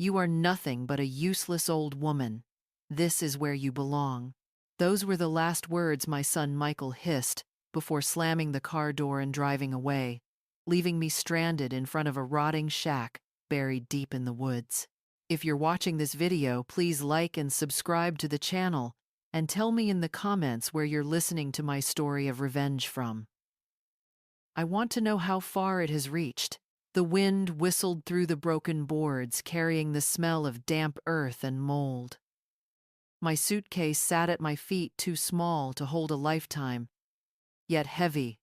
You are nothing but a useless old woman. This is where you belong." Those were the last words my son Michael hissed before slamming the car door and driving away, leaving me stranded in front of a rotting shack buried deep in the woods. If you're watching this video, please like and subscribe to the channel and tell me in the comments where you're listening to my story of revenge from. I want to know how far it has reached. The wind whistled through the broken boards, carrying the smell of damp earth and mold. My suitcase sat at my feet, too small to hold a lifetime, yet heavy,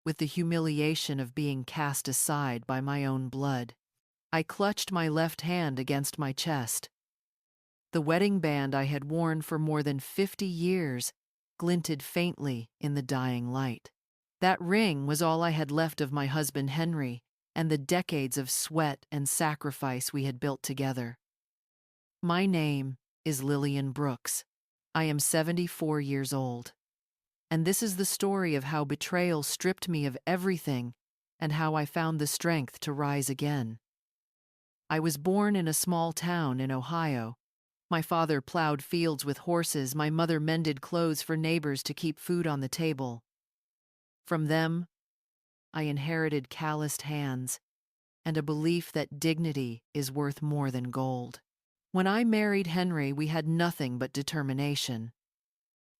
with the humiliation of being cast aside by my own blood. I clutched my left hand against my chest. The wedding band I had worn for more than 50 years glinted faintly in the dying light. That ring was all I had left of my husband Henry and the decades of sweat and sacrifice we had built together. My name is Lillian Brooks. I am 74 years old. And this is the story of how betrayal stripped me of everything and how I found the strength to rise again. I was born in a small town in Ohio. My father plowed fields with horses, my mother mended clothes for neighbors to keep food on the table. From them, I inherited calloused hands and a belief that dignity is worth more than gold. When I married Henry, we had nothing but determination.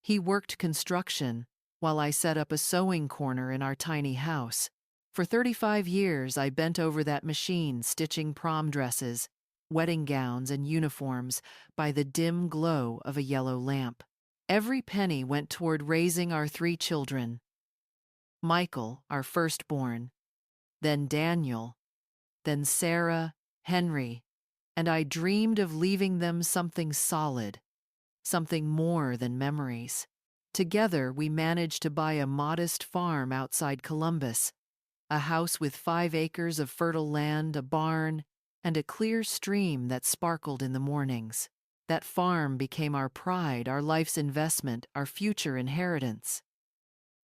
He worked construction while I set up a sewing corner in our tiny house. For 35 years, I bent over that machine, stitching prom dresses, wedding gowns, and uniforms by the dim glow of a yellow lamp. Every penny went toward raising our 3 children. Michael, our firstborn, then Daniel, then Sarah, Henry, and I dreamed of leaving them something solid, something more than memories. Together, we managed to buy a modest farm outside Columbus, a house with 5 acres of fertile land, a barn, and a clear stream that sparkled in the mornings. That farm became our pride, our life's investment, our future inheritance.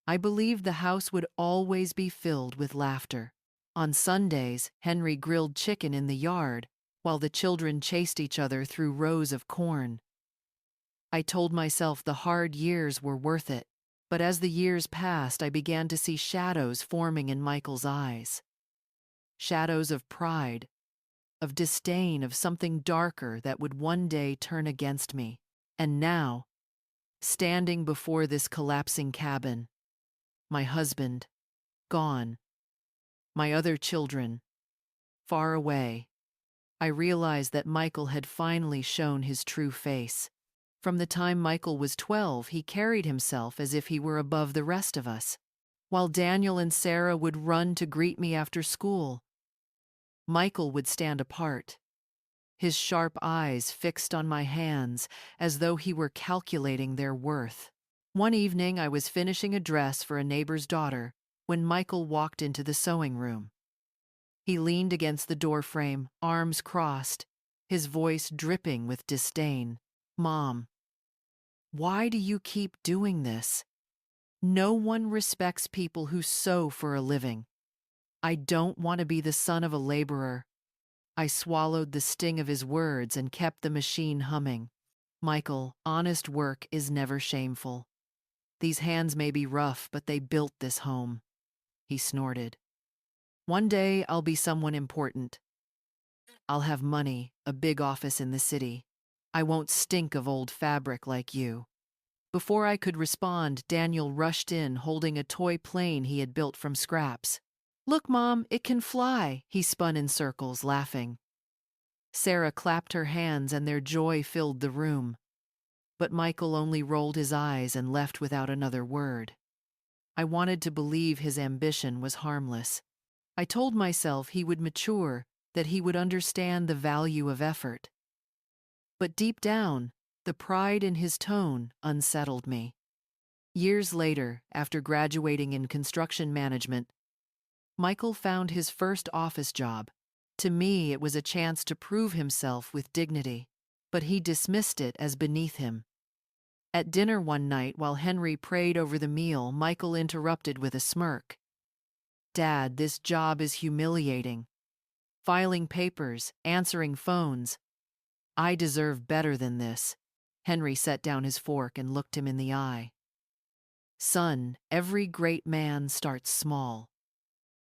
I believed the house would always be filled with laughter. On Sundays, Henry grilled chicken in the yard while the children chased each other through rows of corn. I told myself the hard years were worth it, but as the years passed, I began to see shadows forming in Michael's eyes. Shadows of pride, of disdain, of something darker that would one day turn against me. And now, standing before this collapsing cabin, my husband, gone, my other children, far away, I realized that Michael had finally shown his true face. From the time Michael was 12, he carried himself as if he were above the rest of us. While Daniel and Sarah would run to greet me after school, Michael would stand apart, his sharp eyes fixed on my hands as though he were calculating their worth. One evening, I was finishing a dress for a neighbor's daughter when Michael walked into the sewing room. He leaned against the doorframe, arms crossed, his voice dripping with disdain. "Mom, why do you keep doing this? No one respects people who sew for a living. I don't want to be the son of a laborer." I swallowed the sting of his words and kept the machine humming. "Michael, honest work is never shameful. These hands may be rough, but they built this home," he snorted. "One day I'll be someone important. I'll have money, a big office in the city. I won't stink of old fabric like you." Before I could respond, Daniel rushed in holding a toy plane he had built from scraps. "Look, Mom, it can fly," he spun in circles, laughing. Sarah clapped her hands and their joy filled the room. But Michael only rolled his eyes and left without another word. I wanted to believe his ambition was harmless. I told myself he would mature, that he would understand the value of effort. But deep down, the pride in his tone unsettled me. Years later, after graduating in construction management, Michael found his first office job. To me, it was a chance to prove himself with dignity, but he dismissed it as beneath him. At dinner one night, while Henry prayed over the meal, Michael interrupted with a smirk. "Dad, this job is humiliating. filing papers, answering phones. I deserve better than this. Henry set down his fork and looked him in the eye. Son, every great man starts small.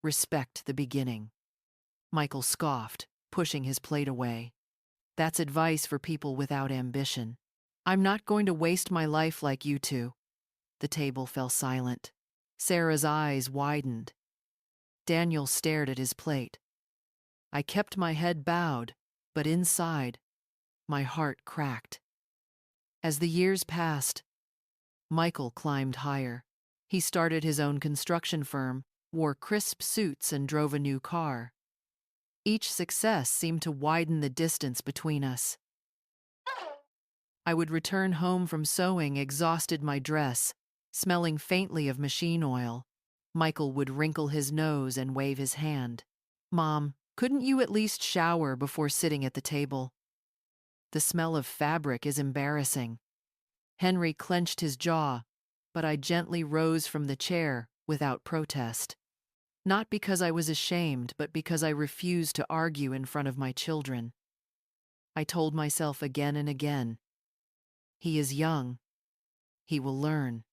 Respect the beginning. Michael scoffed, pushing his plate away. That's advice for people without ambition. I'm not going to waste my life like you two. The table fell silent. Sarah's eyes widened. Daniel stared at his plate. I kept my head bowed, but inside, my heart cracked. As the years passed, Michael climbed higher. He started his own construction firm, wore crisp suits, and drove a new car. Each success seemed to widen the distance between us. I would return home from sewing, exhausted my dress, smelling faintly of machine oil. Michael would wrinkle his nose and wave his hand. Mom, couldn't you at least shower before sitting at the table? The smell of fabric is embarrassing. Henry clenched his jaw, but I gently rose from the chair without protest. Not because I was ashamed, but because I refused to argue in front of my children. I told myself again and again, he is young. He will learn.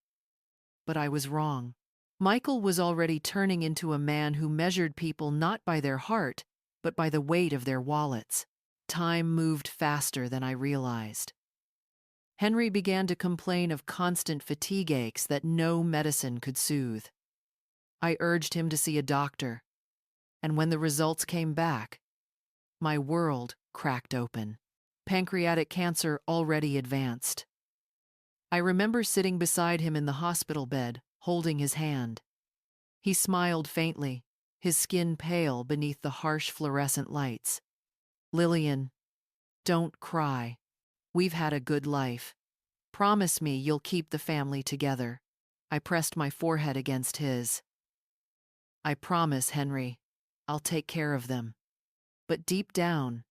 But I was wrong. Michael was already turning into a man who measured people not by their heart, but by the weight of their wallets. Time moved faster than I realized. Henry began to complain of constant fatigue aches that no medicine could soothe. I urged him to see a doctor, and when the results came back, my world cracked open. Pancreatic cancer already advanced. I remember sitting beside him in the hospital bed, holding his hand. He smiled faintly, his skin pale beneath the harsh fluorescent lights. Lillian, don't cry. We've had a good life. Promise me you'll keep the family together. I pressed my forehead against his. I promise, Henry. I'll take care of them. But deep down,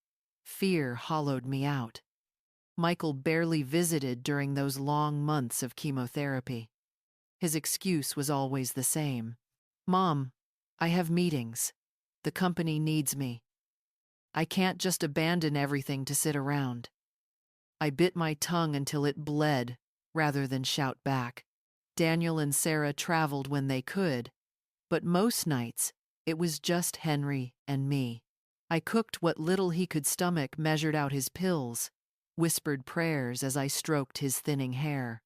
fear hollowed me out. Michael barely visited during those long months of chemotherapy. His excuse was always the same. Mom, I have meetings. The company needs me. I can't just abandon everything to sit around. I bit my tongue until it bled, rather than shout back. Daniel and Sarah traveled when they could, but most nights it was just Henry and me. I cooked what little he could stomach, measured out his pills, whispered prayers as I stroked his thinning hair.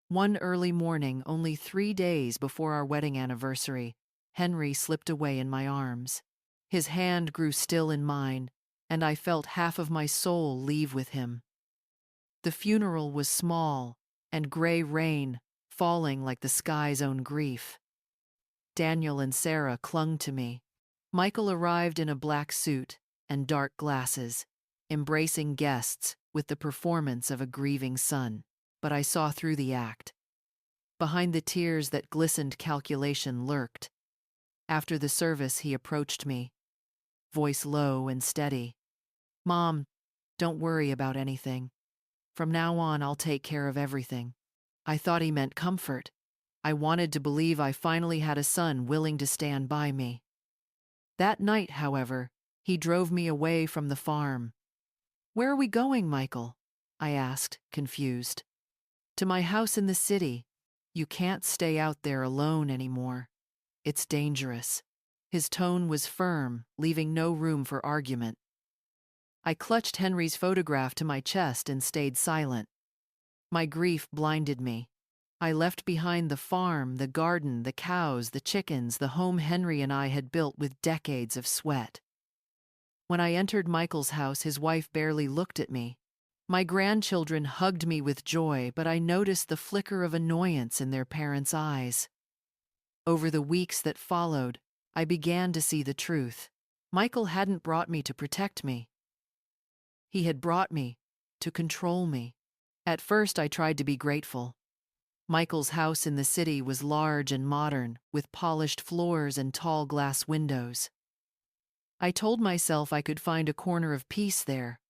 One early morning, only 3 days before our wedding anniversary, Henry slipped away in my arms. His hand grew still in mine, and I felt half of my soul leave with him. The funeral was small, and gray rain falling like the sky's own grief. Daniel and Sarah clung to me. Michael arrived in a black suit and dark glasses, embracing guests with the performance of a grieving son. But I saw through the act. Behind the tears that glistened, calculation lurked. After the service, he approached me, voice low and steady. Mom, don't worry about anything. From now on, I'll take care of everything. I thought he meant comfort. I wanted to believe I finally had a son willing to stand by me. That night, however, he drove me away from the farm. Where are we going, Michael? I asked, confused. To my house in the city. You can't stay out there alone anymore. It's dangerous. His tone was firm, leaving no room for argument. I clutched Henry's photograph to my chest and stayed silent. My grief blinded me. I left behind the farm, the garden, the cows, the chickens, the home Henry and I had built with decades of sweat. When I entered Michael's house, his wife barely looked at me. My grandchildren hugged me with joy, but I noticed the flicker of annoyance in their parents' eyes. Over the weeks that followed, I began to see the truth. Michael hadn't brought me to protect me. He had brought me to control me. At first, I tried to be grateful. Michael's house in the city was large and modern, with polished floors and tall glass windows. I told myself I could find a corner of peace there,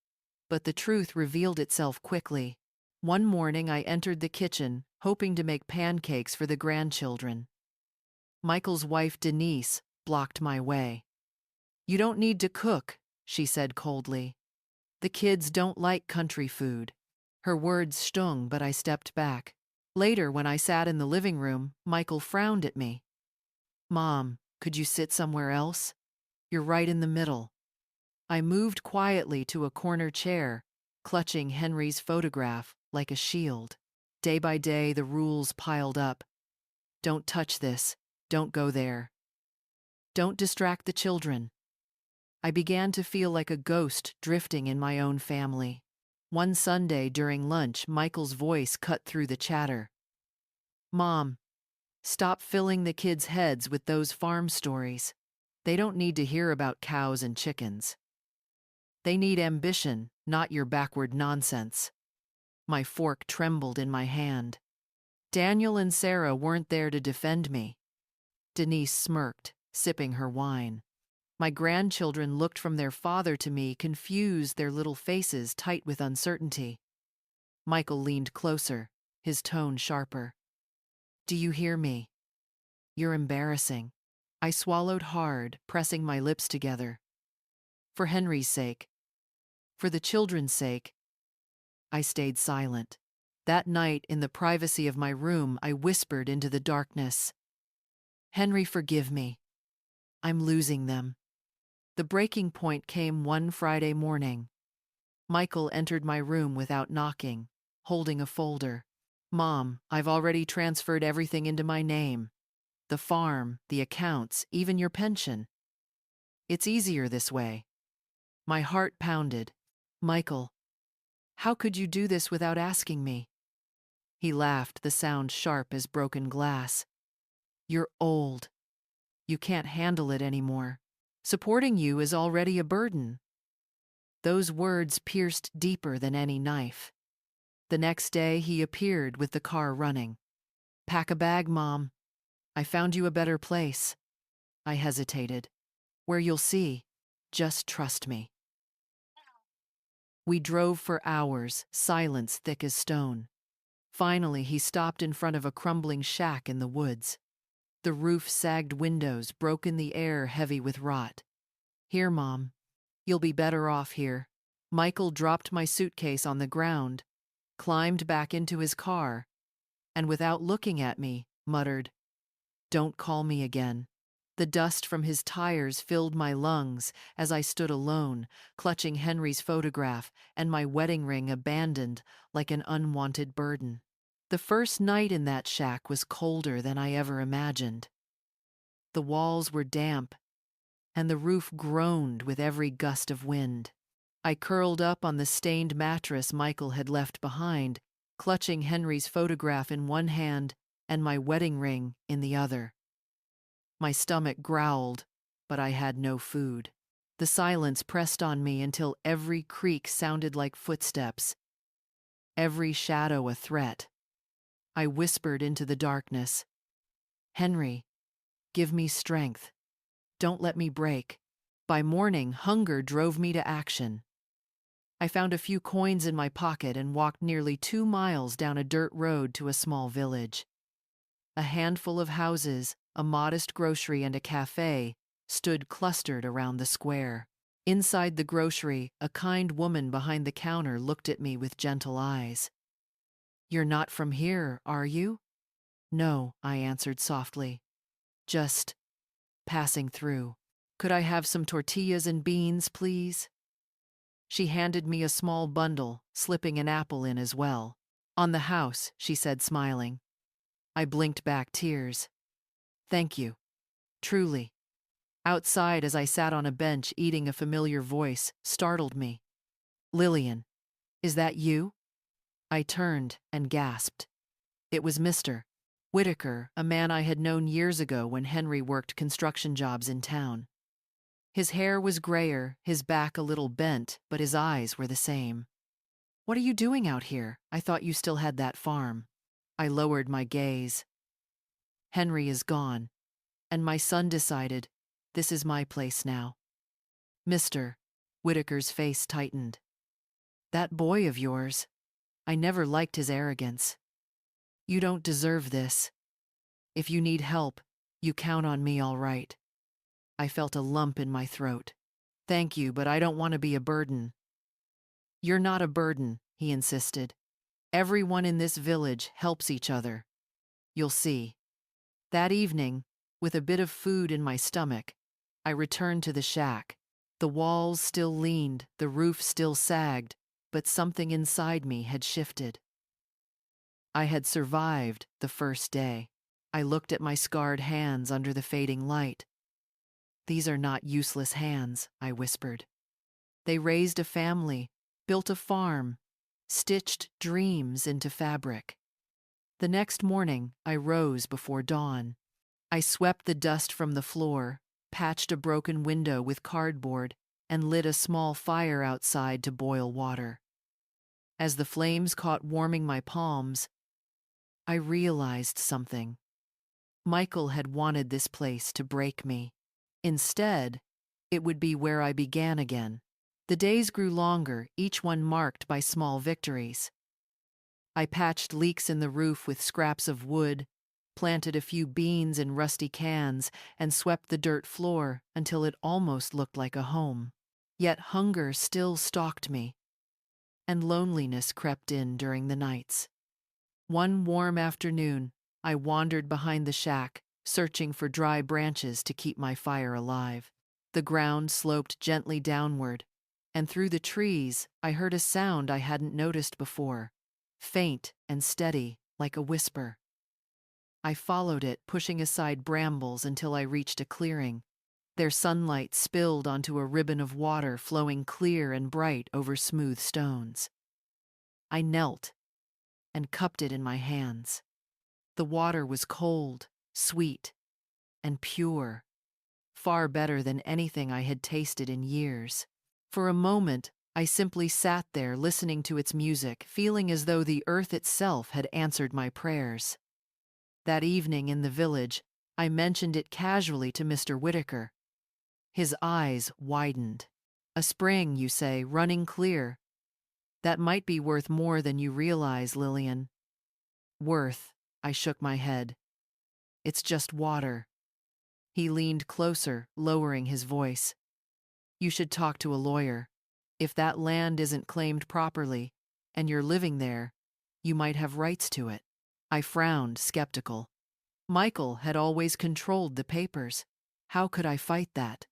but the truth revealed itself quickly. One morning, I entered the kitchen, hoping to make pancakes for the grandchildren. Michael's wife, Denise, blocked my way. You don't need to cook, she said coldly. The kids don't like country food. Her words stung, but I stepped back. Later, when I sat in the living room, Michael frowned at me. Mom, could you sit somewhere else? You're right in the middle. I moved quietly to a corner chair, clutching Henry's photograph like a shield. Day by day, the rules piled up. Don't touch this. Don't go there. Don't distract the children. I began to feel like a ghost drifting in my own family. One Sunday during lunch, Michael's voice cut through the chatter. Mom, stop filling the kids' heads with those farm stories. They don't need to hear about cows and chickens. They need ambition, not your backward nonsense. My fork trembled in my hand. Daniel and Sarah weren't there to defend me. Denise smirked, sipping her wine. My grandchildren looked from their father to me, confused, their little faces tight with uncertainty. Michael leaned closer, his tone sharper. Do you hear me? You're embarrassing. I swallowed hard, pressing my lips together. For Henry's sake, for the children's sake, I stayed silent. That night, in the privacy of my room, I whispered into the darkness. Henry, forgive me. I'm losing them. The breaking point came one Friday morning. Michael entered my room without knocking, holding a folder. Mom, I've already transferred everything into my name. The farm, the accounts, even your pension. It's easier this way. My heart pounded. Michael, how could you do this without asking me? He laughed, the sound sharp as broken glass. You're old. You can't handle it anymore. Supporting you is already a burden. Those words pierced deeper than any knife. The next day he appeared with the car running. Pack a bag, Mom. I found you a better place. I hesitated. Where you'll see. Just trust me. We drove for hours, silence thick as stone. Finally, he stopped in front of a crumbling shack in the woods. The roof sagged windows broke in the air heavy with rot. Here, Mom. You'll be better off here. Michael dropped my suitcase on the ground, climbed back into his car, and without looking at me, muttered, Don't call me again. The dust from his tires filled my lungs as I stood alone, clutching Henry's photograph and my wedding ring abandoned like an unwanted burden. The first night in that shack was colder than I ever imagined. The walls were damp, and the roof groaned with every gust of wind. I curled up on the stained mattress Michael had left behind, clutching Henry's photograph in one hand and my wedding ring in the other. My stomach growled, but I had no food. The silence pressed on me until every creak sounded like footsteps, every shadow a threat. I whispered into the darkness, Henry, give me strength. Don't let me break. By morning, hunger drove me to action. I found a few coins in my pocket and walked nearly 2 miles down a dirt road to a small village. A handful of houses, a modest grocery and a cafe stood clustered around the square. Inside the grocery, a kind woman behind the counter looked at me with gentle eyes. You're not from here, are you? No, I answered softly. Just passing through. Could I have some tortillas and beans, please? She handed me a small bundle, slipping an apple in as well. On the house, she said, smiling. I blinked back tears. Thank you. Truly. Outside, as I sat on a bench eating, a familiar voice startled me. Lillian, is that you? I turned and gasped. It was Mr. Whitaker, a man I had known years ago when Henry worked construction jobs in town. His hair was grayer, his back a little bent, but his eyes were the same. What are you doing out here? I thought you still had that farm. I lowered my gaze. Henry is gone, and my son decided, this is my place now. Mr. Whitaker's face tightened. That boy of yours, I never liked his arrogance. You don't deserve this. If you need help, you count on me, all right. I felt a lump in my throat. Thank you, but I don't want to be a burden. You're not a burden, he insisted. Everyone in this village helps each other. You'll see. That evening, with a bit of food in my stomach, I returned to the shack. The walls still leaned, the roof still sagged, but something inside me had shifted. I had survived the first day. I looked at my scarred hands under the fading light. These are not useless hands, I whispered. They raised a family, built a farm, stitched dreams into fabric. The next morning, I rose before dawn. I swept the dust from the floor, patched a broken window with cardboard, and lit a small fire outside to boil water. As the flames caught warming my palms, I realized something. Michael had wanted this place to break me. Instead, it would be where I began again. The days grew longer, each one marked by small victories. I patched leaks in the roof with scraps of wood, planted a few beans in rusty cans, and swept the dirt floor until it almost looked like a home. Yet hunger still stalked me, and loneliness crept in during the nights. One warm afternoon, I wandered behind the shack, searching for dry branches to keep my fire alive. The ground sloped gently downward, and through the trees I heard a sound I hadn't noticed before, faint and steady, like a whisper. I followed it, pushing aside brambles until I reached a clearing. Their sunlight spilled onto a ribbon of water flowing clear and bright over smooth stones. I knelt and cupped it in my hands. The water was cold, sweet, and pure, far better than anything I had tasted in years. For a moment, I simply sat there listening to its music, feeling as though the earth itself had answered my prayers. That evening in the village, I mentioned it casually to Mr. Whitaker. His eyes widened. A spring, you say, running clear. That might be worth more than you realize, Lillian. Worth, I shook my head. It's just water. He leaned closer, lowering his voice. You should talk to a lawyer. If that land isn't claimed properly, and you're living there, you might have rights to it. I frowned, skeptical. Michael had always controlled the papers. How could I fight that?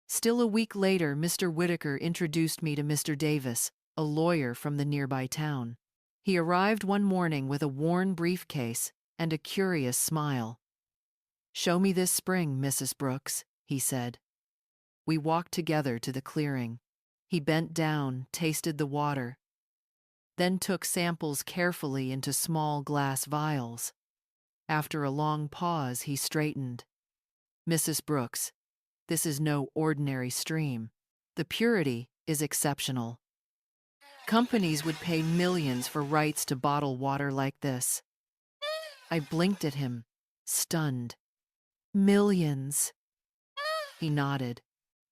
Still a week later, Mr. Whitaker introduced me to Mr. Davis, a lawyer from the nearby town. He arrived one morning with a worn briefcase and a curious smile. "Show me this spring, Mrs. Brooks," he said. We walked together to the clearing. He bent down, tasted the water, then took samples carefully into small glass vials. After a long pause, he straightened. "Mrs. Brooks, this is no ordinary stream. The purity is exceptional. Companies would pay millions for rights to bottle water like this." I blinked at him, stunned. "Millions?" He nodded.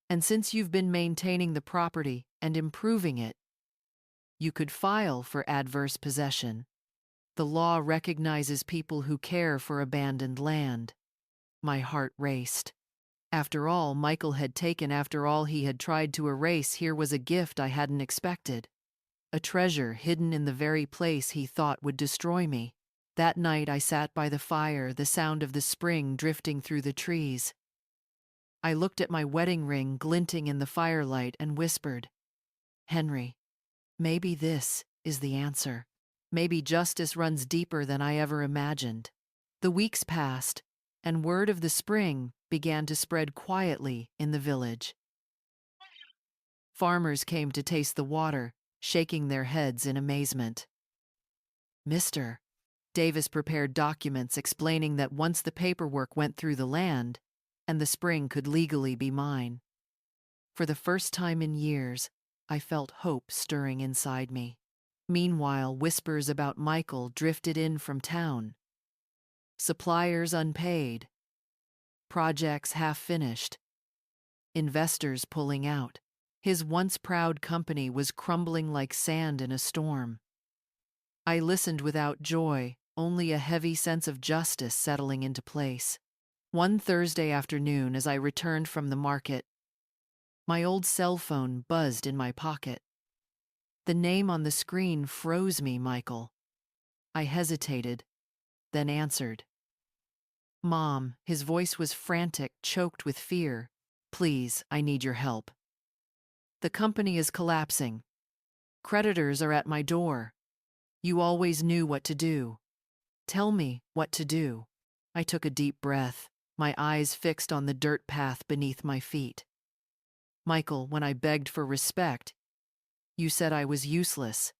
"And since you've been maintaining the property and improving it, you could file for adverse possession. The law recognizes people who care for abandoned land." My heart raced. After all Michael had taken, after all he had tried to erase, here was a gift I hadn't expected. A treasure hidden in the very place he thought would destroy me. That night I sat by the fire, the sound of the spring drifting through the trees. I looked at my wedding ring glinting in the firelight and whispered, "Henry, maybe this is the answer. Maybe justice runs deeper than I ever imagined." The weeks passed, and word of the spring began to spread quietly in the village. Farmers came to taste the water, shaking their heads in amazement. "Mr." Davis prepared documents explaining that once the paperwork went through the land, and the spring could legally be mine. For the first time in years, I felt hope stirring inside me. Meanwhile, whispers about Michael drifted in from town. Suppliers unpaid, projects half-finished, investors pulling out. His once proud company was crumbling like sand in a storm. I listened without joy, only a heavy sense of justice settling into place. One Thursday afternoon, as I returned from the market, My old cell phone buzzed in my pocket. The name on the screen froze me, Michael. I hesitated, then answered. Mom, his voice was frantic, choked with fear. Please, I need your help. The company is collapsing. Creditors are at my door. You always knew what to do. Tell me what to do. I took a deep breath, my eyes fixed on the dirt path beneath my feet. Michael, when I begged for respect, you said I was useless.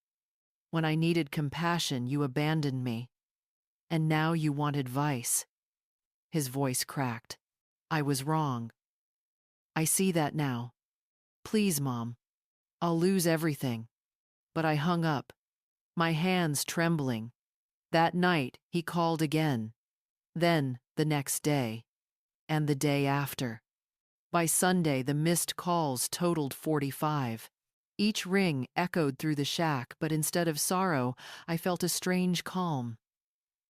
When I needed compassion, you abandoned me. And now you want advice. His voice cracked. I was wrong. I see that now. Please, Mom. I'll lose everything. But I hung up, my hands trembling. That night, he called again. Then, the next day. And the day after. By Sunday, the missed calls totaled 45. Each ring echoed through the shack, but instead of sorrow, I felt a strange calm.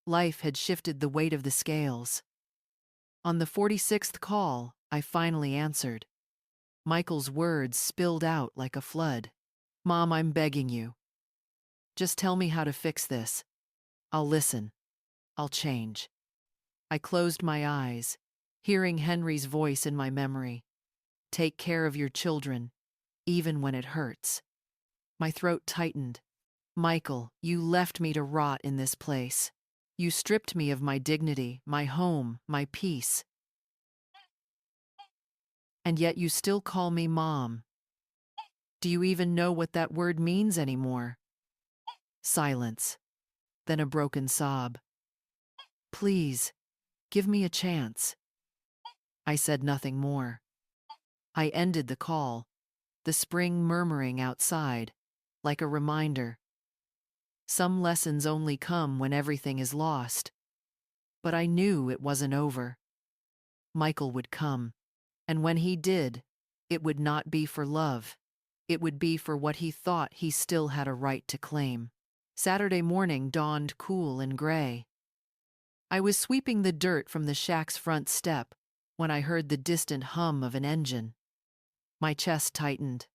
Life had shifted the weight of the scales. On the 46th call, I finally answered. Michael's words spilled out like a flood. Mom, I'm begging you. Just tell me how to fix this. I'll listen. I'll change. I closed my eyes, hearing Henry's voice in my memory. Take care of your children, even when it hurts. My throat tightened. Michael, you left me to rot in this place. You stripped me of my dignity, my home, my peace. And yet you still call me Mom. Do you even know what that word means anymore? Silence. Then a broken sob. Please, give me a chance. I said nothing more. I ended the call, the spring murmuring outside, like a reminder. Some lessons only come when everything is lost. But I knew it wasn't over. Michael would come, and when he did, it would not be for love. It would be for what he thought he still had a right to claim. Saturday morning dawned cool and gray. I was sweeping the dirt from the shack's front step when I heard the distant hum of an engine. My chest tightened.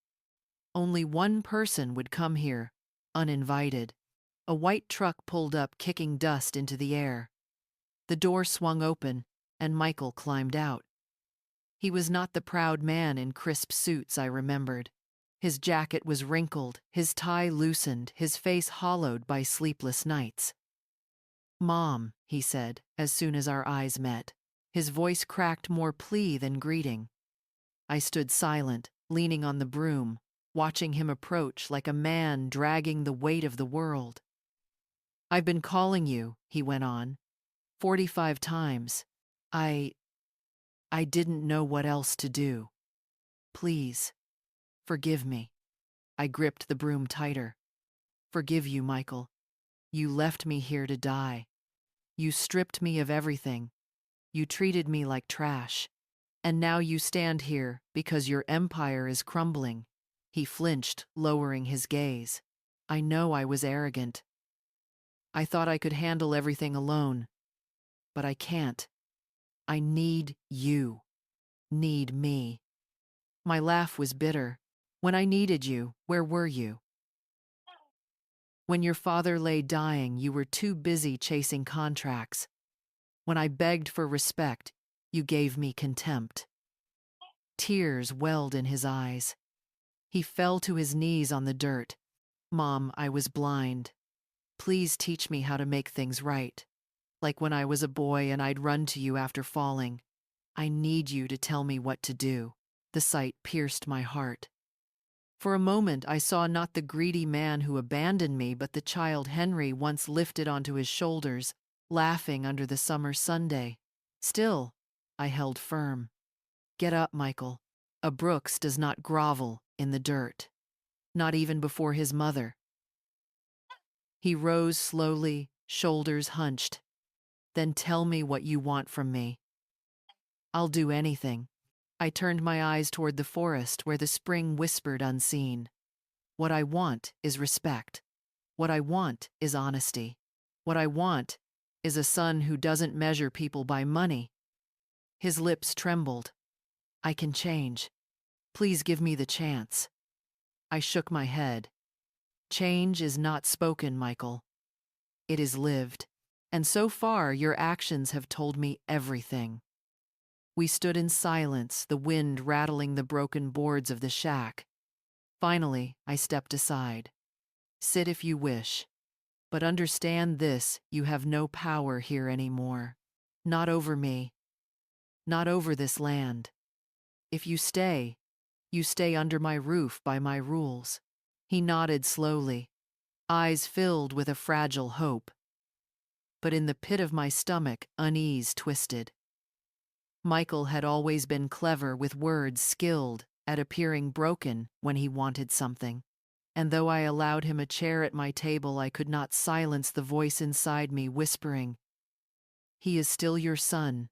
Only one person would come here, uninvited. A white truck pulled up, kicking dust into the air. The door swung open, and Michael climbed out. He was not the proud man in crisp suits I remembered. His jacket was wrinkled, his tie loosened, his face hollowed by sleepless nights. Mom, he said, as soon as our eyes met. His voice cracked more plea than greeting. I stood silent, leaning on the broom, watching him approach like a man dragging the weight of the world. I've been calling you, he went on, 45 times. I didn't know what else to do. Please, forgive me. I gripped the broom tighter. Forgive you, Michael. You left me here to die. You stripped me of everything. You treated me like trash. And now you stand here because your empire is crumbling. He flinched, lowering his gaze. I know I was arrogant. I thought I could handle everything alone. But I can't. I need you. Need me. My laugh was bitter. When I needed you, where were you? When your father lay dying, you were too busy chasing contracts. When I begged for respect, you gave me contempt. Tears welled in his eyes. He fell to his knees on the dirt. Mom, I was blind. Please teach me how to make things right. Like when I was a boy and I'd run to you after falling. I need you to tell me what to do. The sight pierced my heart. For a moment, I saw not the greedy man who abandoned me, but the child Henry once lifted onto his shoulders, laughing under the summer Sunday. Still, I held firm. Get up, Michael. A Brooks does not grovel in the dirt. Not even before his mother. He rose slowly, shoulders hunched. Then tell me what you want from me. I'll do anything. I turned my eyes toward the forest where the spring whispered unseen. What I want is respect. What I want is honesty. What I want is a son who doesn't measure people by money. His lips trembled. I can change. Please give me the chance. I shook my head. Change is not spoken, Michael. It is lived. And so far, your actions have told me everything. We stood in silence, the wind rattling the broken boards of the shack. Finally, I stepped aside. Sit if you wish. But understand this, you have no power here anymore. Not over me. Not over this land. If you stay under my roof by my rules. He nodded slowly, eyes filled with a fragile hope. But in the pit of my stomach, unease twisted. Michael had always been clever with words, skilled at appearing broken when he wanted something. And though I allowed him a chair at my table, I could not silence the voice inside me whispering, "He is still your son,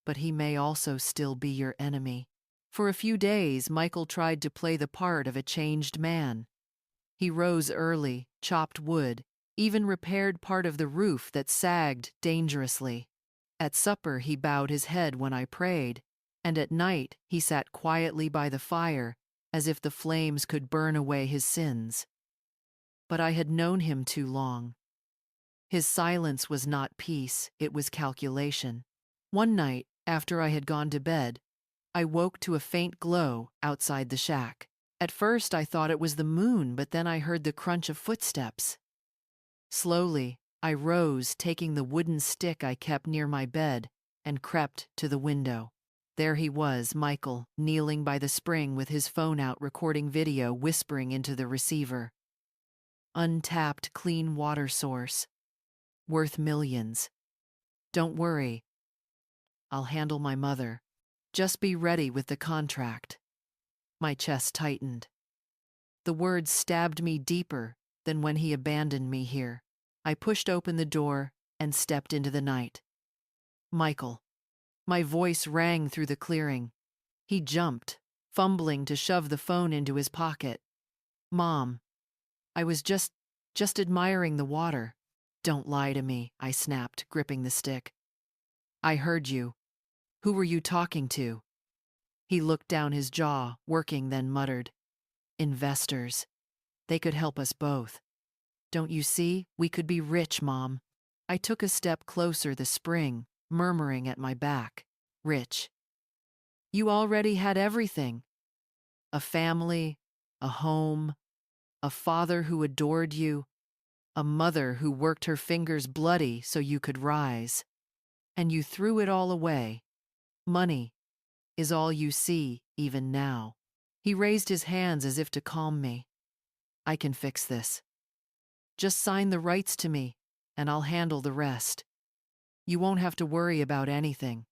but he may also still be your enemy." For a few days, Michael tried to play the part of a changed man. He rose early, chopped wood, even repaired part of the roof that sagged dangerously. At supper, he bowed his head when I prayed, and at night he sat quietly by the fire, as if the flames could burn away his sins. But I had known him too long. His silence was not peace, it was calculation. One night, after I had gone to bed, I woke to a faint glow outside the shack. At first I thought it was the moon, but then I heard the crunch of footsteps. Slowly, I rose, taking the wooden stick I kept near my bed, and crept to the window. There he was, Michael, kneeling by the spring with his phone out recording video, whispering into the receiver. Untapped clean water source. Worth millions. Don't worry. I'll handle my mother. Just be ready with the contract. My chest tightened. The words stabbed me deeper than when he abandoned me here. I pushed open the door and stepped into the night. Michael. My voice rang through the clearing. He jumped, fumbling to shove the phone into his pocket. Mom, I was just admiring the water. Don't lie to me, I snapped, gripping the stick. I heard you. Who were you talking to? He looked down his jaw, working, then muttered, Investors. They could help us both. Don't you see? We could be rich, Mom. I took a step closer, the spring murmuring at my back. Rich. You already had everything. A family, a home, a father who adored you, a mother who worked her fingers bloody so you could rise. And you threw it all away. Money is all you see, even now. He raised his hands as if to calm me. I can fix this. Just sign the rights to me, and I'll handle the rest. You won't have to worry about anything.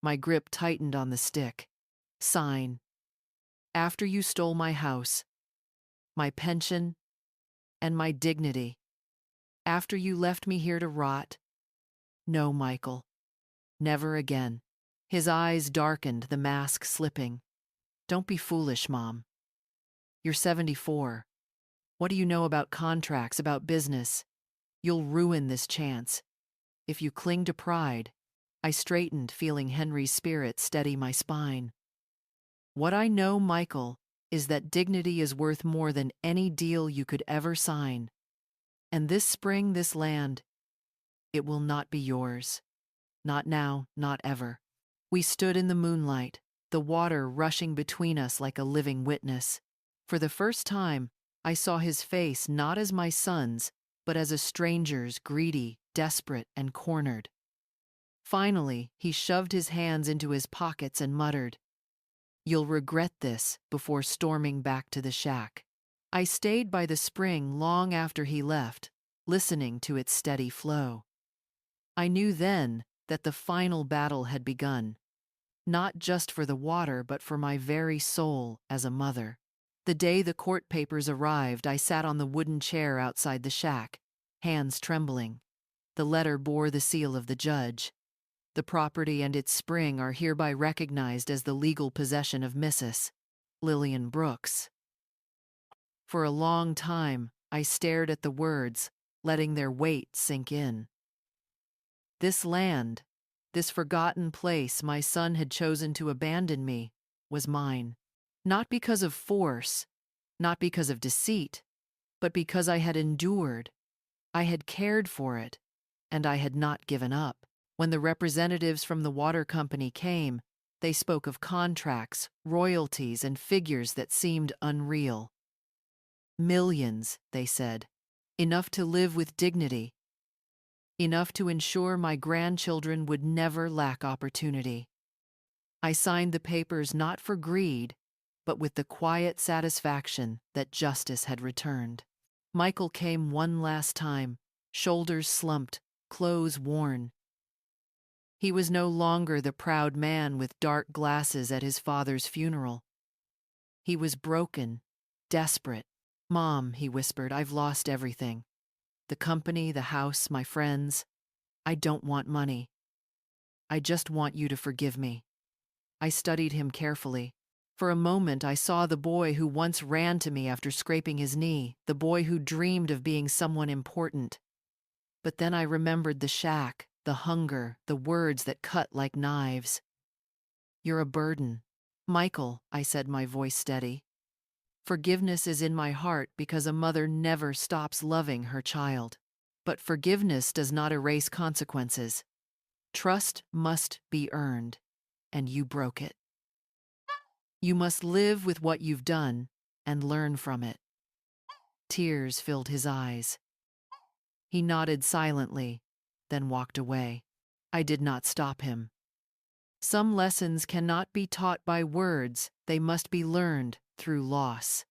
My grip tightened on the stick. Sign. After you stole my house, my pension, and my dignity. After you left me here to rot. No, Michael. Never again. His eyes darkened, the mask slipping. Don't be foolish, Mom. You're 74. What do you know about contracts, about business? You'll ruin this chance. If you cling to pride. I straightened, feeling Henry's spirit steady my spine. What I know, Michael, is that dignity is worth more than any deal you could ever sign. And this spring, this land, it will not be yours. Not now, not ever. We stood in the moonlight, the water rushing between us like a living witness. For the first time, I saw his face not as my son's, but as a stranger's, greedy, desperate, and cornered. Finally, he shoved his hands into his pockets and muttered, You'll regret this, before storming back to the shack. I stayed by the spring long after he left, listening to its steady flow. I knew then that the final battle had begun, not just for the water, but for my very soul as a mother. The day the court papers arrived, I sat on the wooden chair outside the shack, hands trembling. The letter bore the seal of the judge. The property and its spring are hereby recognized as the legal possession of Mrs. Lillian Brooks. For a long time, I stared at the words, letting their weight sink in. This land, this forgotten place my son had chosen to abandon me, was mine. Not because of force, not because of deceit, but because I had endured, I had cared for it, and I had not given up. When the representatives from the water company came, they spoke of contracts, royalties, and figures that seemed unreal. Millions, they said. Enough to live with dignity. Enough to ensure my grandchildren would never lack opportunity. I signed the papers not for greed, but with the quiet satisfaction that justice had returned. Michael came one last time, shoulders slumped, clothes worn. He was no longer the proud man with dark glasses at his father's funeral. He was broken, desperate. "Mom," he whispered, "I've lost everything. The company, the house, my friends. I don't want money. I just want you to forgive me." I studied him carefully. For a moment I saw the boy who once ran to me after scraping his knee, the boy who dreamed of being someone important. But then I remembered the shack, the hunger, the words that cut like knives. "You're a burden." "Michael," I said, my voice steady. "Forgiveness is in my heart because a mother never stops loving her child. But forgiveness does not erase consequences. Trust must be earned, and you broke it. You must live with what you've done and learn from it." Tears filled his eyes. He nodded silently, then walked away. I did not stop him. Some lessons cannot be taught by words, they must be learned through loss.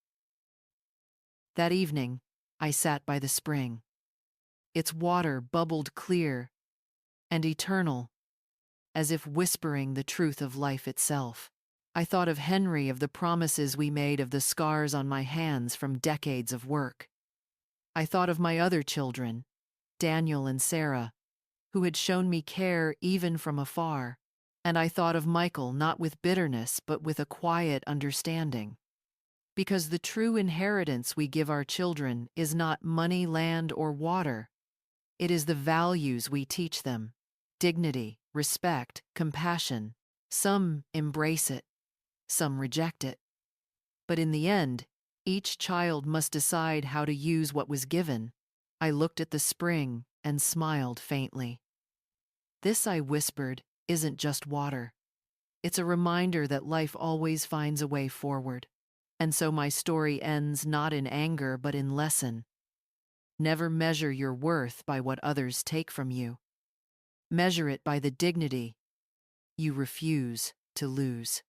That evening, I sat by the spring. Its water bubbled clear and eternal, as if whispering the truth of life itself. I thought of Henry, of the promises we made, of the scars on my hands from decades of work. I thought of my other children, Daniel and Sarah, who had shown me care even from afar. And I thought of Michael, not with bitterness, but with a quiet understanding. Because the true inheritance we give our children is not money, land, or water. It is the values we teach them: dignity, respect, compassion. Some embrace it, some reject it. But in the end, each child must decide how to use what was given. I looked at the spring and smiled faintly. "This," I whispered, "isn't just water. It's a reminder that life always finds a way forward." And so my story ends not in anger but in lesson. Never measure your worth by what others take from you. Measure it by the dignity you refuse to lose.